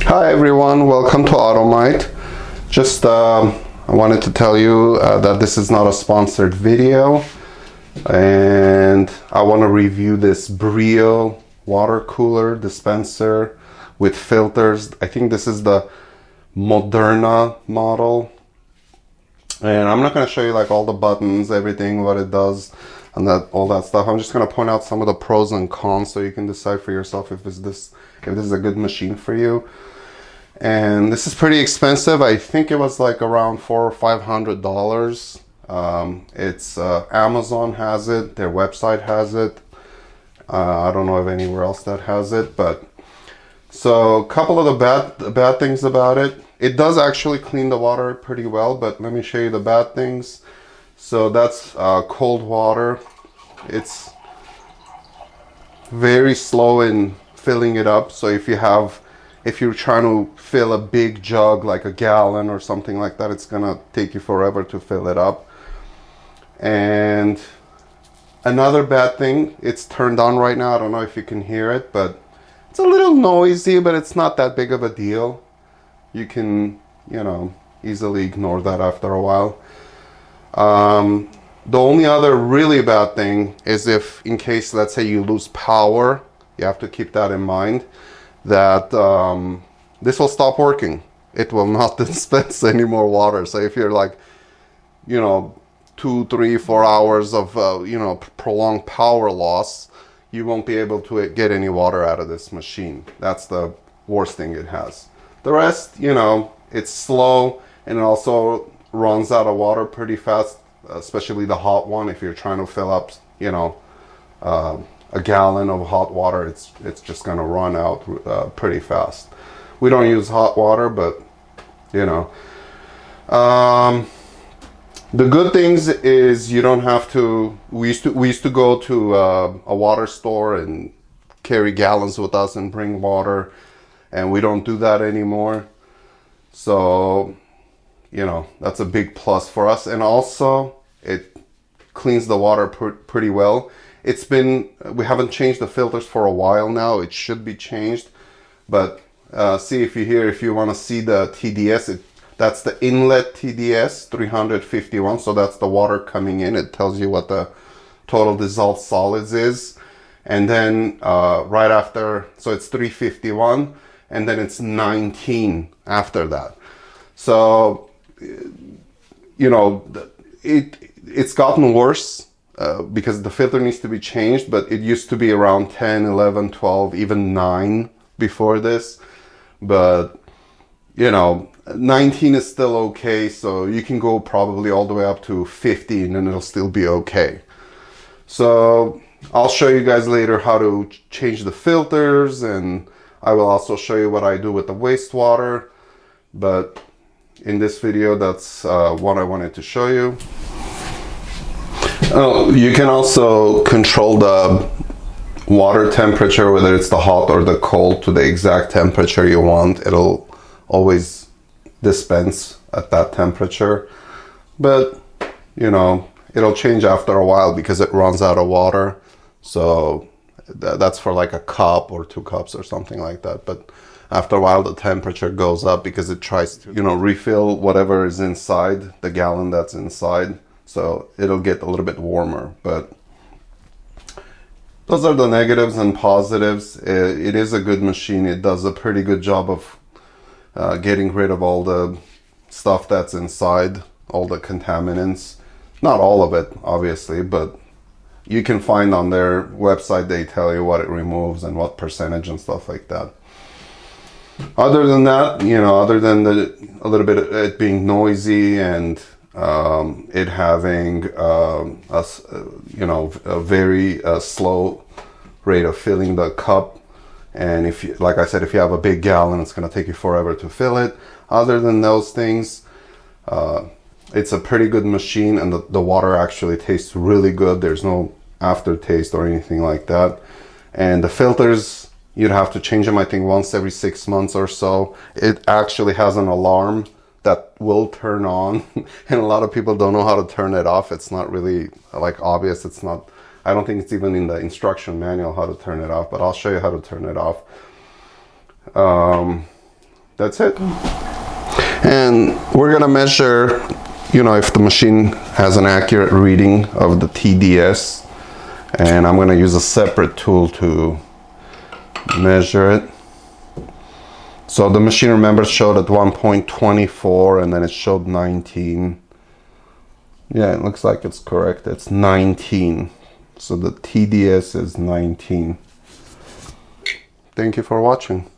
Hi everyone, welcome to Automite. I wanted to tell you that this is not a sponsored video, and I want to review this Brio water cooler dispenser with filters. I think this is the Moderna model, and I'm not going to show you like all the buttons, everything, what it does, and all that stuff. I'm just going to point out some of the pros and cons so you can decide for yourself if this is a good machine for you. And this is pretty expensive. I think it was like around $400 or $500. It's Amazon has it, their website has it. I don't know of anywhere else that has it, but so a couple of the bad things about it. It does actually clean the water pretty well, but let me show you the bad things. So that's cold water. It's very slow in filling it up. So if you're trying to fill a big jug, like a gallon or something like that, it's gonna take you forever to fill it up. And another bad thing, it's turned on right now. I don't know if you can hear it, but it's a little noisy, but it's not that big of a deal. You can, easily ignore that after a while. The only other really bad thing is if, in case, let's say you lose power, you have to keep that in mind, that this will stop working. It will not dispense any more water. So if you're like, 2, 3, 4 hours of, prolonged power loss, you won't be able to get any water out of this machine. That's the worst thing it has. The rest, it's slow, and it also runs out of water pretty fast, especially the hot one. If you're trying to fill up, a gallon of hot water, it's just gonna run out pretty fast. We don't use hot water, but the good things is you don't have to. We used to go to a water store and carry gallons with us and bring water, and we don't do that anymore. So that's a big plus for us, and also it cleans the water pretty well. We haven't changed the filters for a while now. It should be changed, but see if you want to see the TDS, that's the inlet TDS 351. So that's the water coming in. It tells you what the total dissolved solids is. And then right after, so it's 351, and then it's 19 after that. So, it's gotten worse. Because the filter needs to be changed, but it used to be around 10, 11, 12, even 9 before this. But, 19 is still okay, so you can go probably all the way up to 50 and it'll still be okay. So I'll show you guys later how to change the filters, and I will also show you what I do with the wastewater. But in this video, that's what I wanted to show you. Oh, you can also control the water temperature, whether it's the hot or the cold, to the exact temperature you want. It'll always dispense at that temperature. But, it'll change after a while because it runs out of water. So that's for like a cup or 2 cups or something like that. But after a while, the temperature goes up because it tries to, refill whatever is inside, the gallon that's inside. So it'll get a little bit warmer, but those are the negatives and positives. It is a good machine. It does a pretty good job of getting rid of all the stuff that's inside, all the contaminants. Not all of it, obviously, but you can find on their website, they tell you what it removes and what percentage and stuff like that. Other than that, other than a little bit of it being noisy and it having a very slow rate of filling the cup, and if you, like I said, if you have a big gallon, it's going to take you forever to fill it. Other than those things, it's a pretty good machine, and the water actually tastes really good. There's no aftertaste or anything like that. And the filters, you'd have to change them, I think, once every 6 months or so. It actually has an alarm that will turn on, and a lot of people don't know how to turn it off. It's not really like obvious. It's not, I don't think it's even in the instruction manual how to turn it off, but I'll show you how to turn it off. That's it. And we're gonna measure, if the machine has an accurate reading of the TDS, and I'm gonna use a separate tool to measure it. So the machine, remember, showed at 1.24 and then it showed 19. Yeah, it looks like it's correct. It's 19. So the TDS is 19. Thank you for watching.